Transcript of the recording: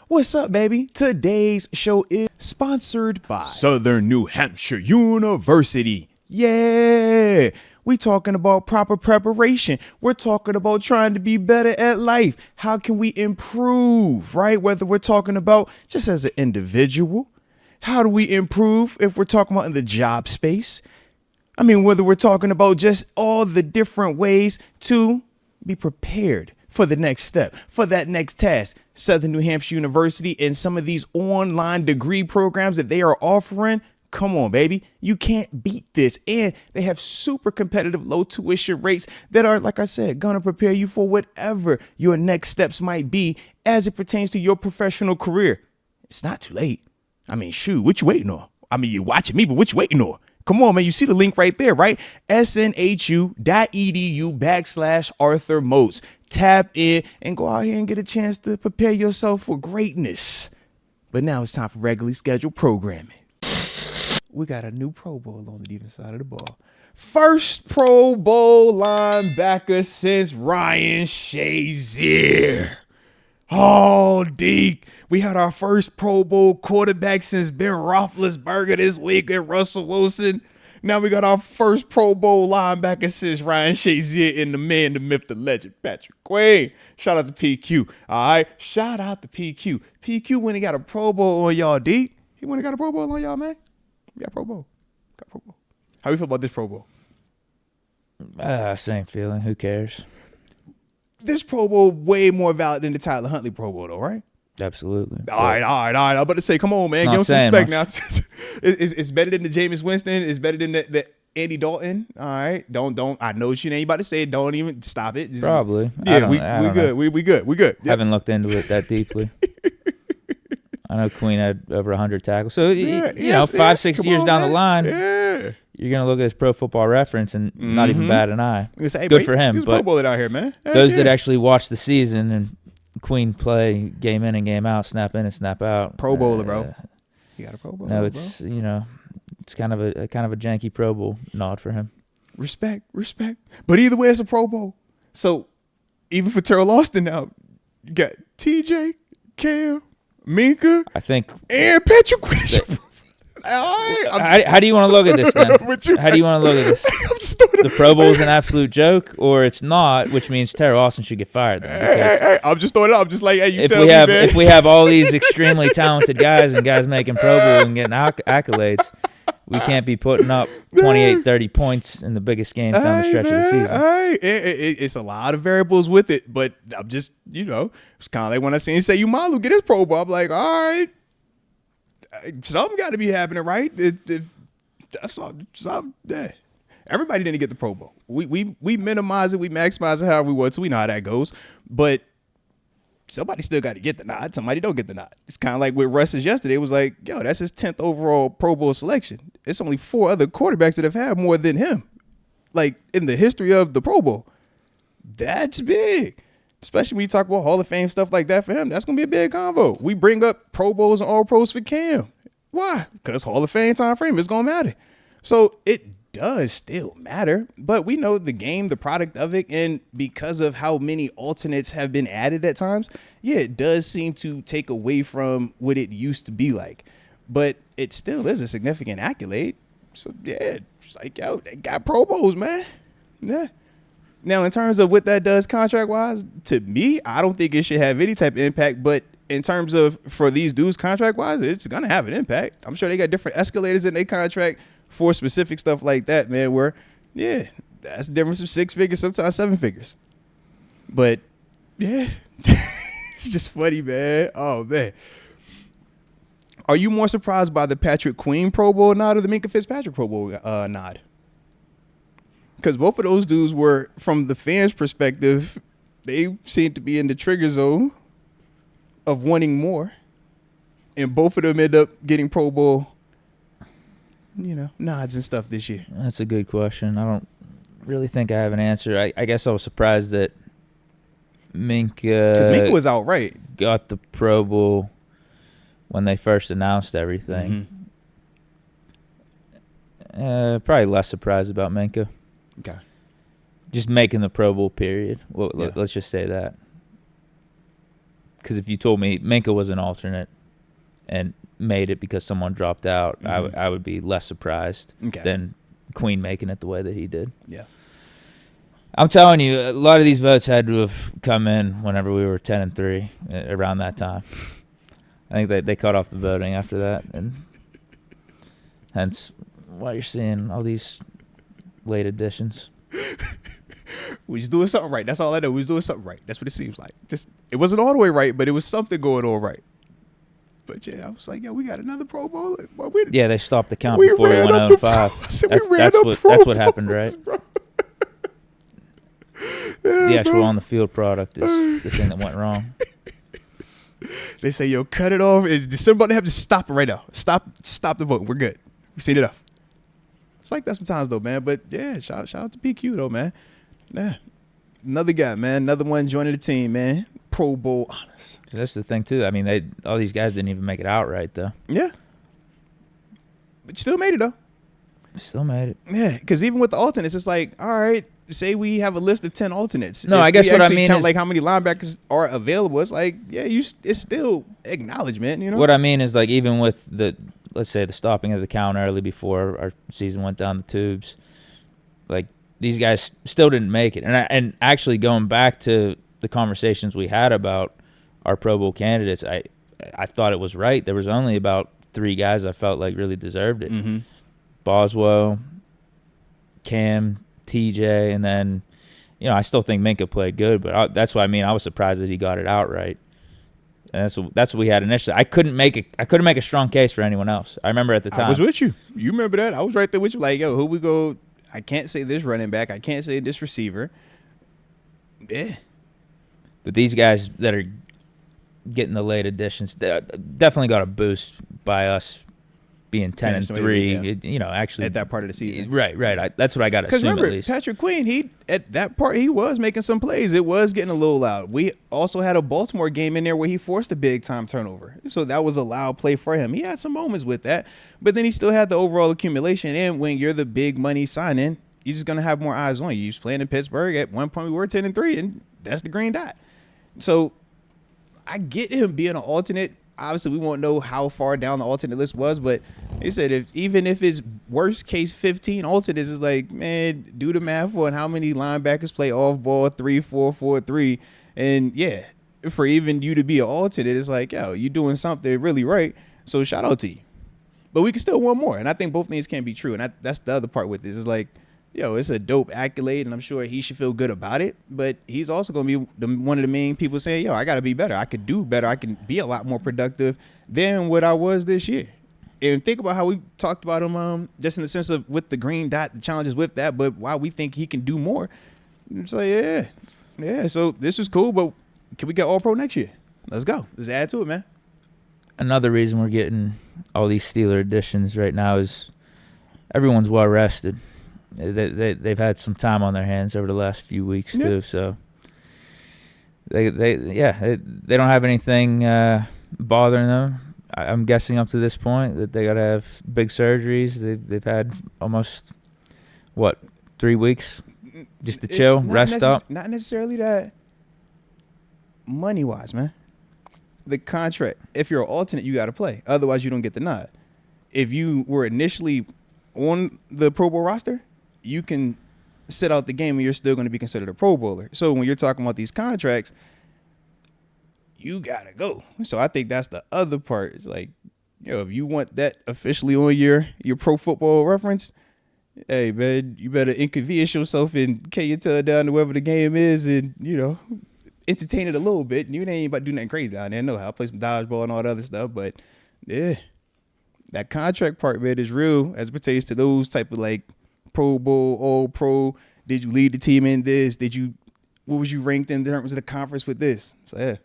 What's up, baby? Today's show is sponsored by Southern New Hampshire University. Yeah, we talking about proper preparation. We're talking about trying to be better at life. How can we improve, right? Whether we're talking about just as an individual, how do we improve if we're talking about in the job space? I mean, whether we're talking about just all the different ways to be prepared for the next step, for that next task. Southern New Hampshire University and some of these online degree programs that they are offering. Come on, baby. You can't beat this. And they have super competitive low tuition rates that are, like I said, going to prepare you for whatever your next steps might be as it pertains to your professional career. It's not too late. I mean, shoot, what you waiting on? I mean, you're watching me, but what you waiting on? Come on, man. You see the link right there, right? snhu.edu/Arthur Moats. Tap in and go out here and get a chance to prepare yourself for greatness. But now it's time for regularly scheduled programming. We got a new Pro Bowl on the defensive side of the ball. First Pro Bowl linebacker since Ryan Shazier. Oh, Deke. We had our first Pro Bowl quarterback since Ben Roethlisberger this week and Russell Wilson. Now we got our first Pro Bowl linebacker since Ryan Shazier and the man, the myth, the legend, Patrick Queen. Shout out to PQ. All right. Shout out to PQ. PQ when he got a Pro Bowl on y'all, Deke. He when he got a Pro Bowl on y'all, man. We got Pro Bowl. Got Pro Bowl. How you feel about this Pro Bowl? Same feeling. Who cares? This Pro Bowl way more valid than the Tyler Huntley Pro Bowl, though, right? Absolutely. All right. I'm about to say, come on, man. Give him some respect now. It's better than the Jameis Winston. It's better than the Andy Dalton. All right. Don't. I know what you ain't about to say. Don't even stop it. Just, probably. Yeah, we good. We good. Yep. Haven't looked into it that deeply. I know Queen had over 100 tackles. So, you know, 5-6 years down the line, you're going to look at his Pro Football Reference and not even bat an eye. Say, good for him. He's but Pro Bowler out here, man. Those that actually watch the season and Queen play game in and game out, snap in and snap out. Pro Bowler, bro. You got a Pro Bowler. No, it's bro. You know, it's kind of a janky Pro Bowl nod for him. Respect. But either way, it's a Pro Bowl. So even for Terrell Austin now, you got TJ, Cam, Minka, I think, and Patrick Quinn. How do you want to look at this then? How do you want to look at this? The Pro Bowl is an absolute joke, or it's not, which means Terrell Austin should get fired. Hey, I'm just throwing it up. I'm just like, hey, you if tell we me, have man. If we have all these extremely talented guys and guys making Pro Bowl and getting accolades, we can't be putting up 28, 30 points in the biggest games down the stretch of the season. It's a lot of variables with it, but I'm just, it's kind of like when I seen say Umalu get his Pro Bowl. I'm like, all right. Something got to be happening, right? That's all. Yeah. Everybody didn't get the Pro Bowl. We minimize it, we maximize it however we want to. We know how that goes. But somebody still got to get the nod. Somebody don't get the nod. It's kind of like with Russ yesterday. It was like, yo, that's his 10th overall Pro Bowl selection. It's only 4 other quarterbacks that have had more than him, like in the history of the Pro Bowl. That's big. Especially when you talk about Hall of Fame stuff like that for him. That's going to be a big convo. We bring up Pro Bowls and All Pros for Cam. Why? Because Hall of Fame time frame is going to matter. So it does still matter. But we know the game, the product of it, and because of how many alternates have been added at times, yeah, it does seem to take away from what it used to be like. But it still is a significant accolade. So, yeah, it's like, yo, they got Pro Bowls, man. Yeah. Now, in terms of what that does contract-wise, to me, I don't think it should have any type of impact. But in terms of for these dudes contract-wise, it's going to have an impact. I'm sure they got different escalators in their contract for specific stuff like that, man, where, yeah, that's the difference of 6 figures, sometimes 7 figures. But, yeah, it's just funny, man. Oh, man. Are you more surprised by the Patrick Queen Pro Bowl nod or the Minka Fitzpatrick Pro Bowl nod? Because both of those dudes were, from the fans' perspective, they seem to be in the trigger zone of wanting more. And both of them end up getting Pro Bowl, nods and stuff this year. That's a good question. I don't really think I have an answer. I guess I was surprised that Minka... Because Minka was outright. Got the Pro Bowl when they first announced everything. Mm-hmm. Probably less surprised about Minka. Okay. Just making the Pro Bowl, period. Well, let's just say that. because if you told me Minka was an alternate and made it because someone dropped out, I would be less surprised than Queen making it the way that he did. Yeah. I'm telling you, a lot of these votes had to have come in whenever we were 10-3, around that time. I think they cut off the voting after that, and hence why you're seeing all these late additions. We was doing something right. That's all I know. We was doing something right. That's what it seems like. Just it wasn't all the way right, but it was something going on right. But yeah, I was like, we got another Pro Bowl. Yeah, they stopped the count before we went 0-5. That's what happened, right? The actual on the field product is the thing that went wrong. They say, cut it off. Is December about to have to stop it right now? Stop the vote. We're good. We've seen enough. It's like that sometimes though, man. But yeah, shout out to PQ though, man. Yeah. Another guy, man. Another one joining the team, man. Pro Bowl honors. So that's the thing too. I mean, all these guys didn't even make it out right though. Yeah. But you still made it though. Still made it. Yeah, because even with the alternates, it's like, all right, say we have a list of 10 alternates. No, I guess what I mean count is like how many linebackers are available. It's like, yeah, it's still acknowledgement, you know. What I mean is like even with let's say the stopping of the count early before our season went down the tubes, like these guys still didn't make it. And actually going back to the conversations we had about our Pro Bowl candidates, I thought it was right. There was only about 3 guys I felt like really deserved it. Mm-hmm. Boswell, Cam, TJ, and then, I still think Minka played good, but that's what I mean. I was surprised that he got it outright. And that's what we had initially. I couldn't make a strong case for anyone else. I remember at the time. I was with you. You remember that? I was right there with you. Like, who we go? I can't say this running back. I can't say this receiver. Yeah. But these guys that are getting the late additions definitely got a boost by us being 10-3, actually at that part of the season. Right. That's what I got to assume. Remember, at least Patrick Queen, he at that part he was making some plays. It was getting a little loud. We also had a Baltimore game in there where he forced a big time turnover, so that was a loud play for him. He had some moments with that, but then he still had the overall accumulation. And when you're the big money signing, you're just gonna have more eyes on you. You was playing in Pittsburgh. At one point, we were 10-3, and that's the green dot. So I get him being an alternate. Obviously, we won't know how far down the alternate list was, but they said even if it's worst case 15 alternates, it's like, man, do the math on how many linebackers play off ball 3-4-4-3, and yeah, for even you to be an alternate, it's like, you're doing something really right. So shout out to you. But we can still want more, and I think both things can be true, and that's the other part with this. It's like, it's a dope accolade, and I'm sure he should feel good about it. But he's also going to be one of the main people saying, I got to be better. I could do better. I can be a lot more productive than what I was this year. And think about how we talked about him just in the sense of with the green dot, the challenges with that, but why we think he can do more. It's like, yeah. So this is cool, but can we get All-Pro next year? Let's go. Let's add to it, man. Another reason we're getting all these Steeler additions right now is everyone's well rested. They've had some time on their hands over the last few weeks too, so they don't have anything bothering them. I'm guessing up to this point that they got to have big surgeries. They've had almost 3 weeks just to chill, rest up. Not necessarily that money wise, man. The contract. If you're an alternate, you got to play. Otherwise, you don't get the nod. If you were initially on the Pro Bowl roster, you can sit out the game and you're still going to be considered a Pro Bowler. So when you're talking about these contracts, you got to go. So I think that's the other part. It's like, if you want that officially on your Pro Football Reference, hey, man, you better inconvenience yourself and carry your tail down to wherever the game is and, entertain it a little bit. You ain't about to do nothing crazy down there. No, I'll play some dodgeball and all that other stuff. But, yeah, that contract part, man, is real as it pertains to those type of, like, Pro Bowl, All-Pro. Did you lead the team in this? What was you ranked in terms of the conference with this? So, yeah.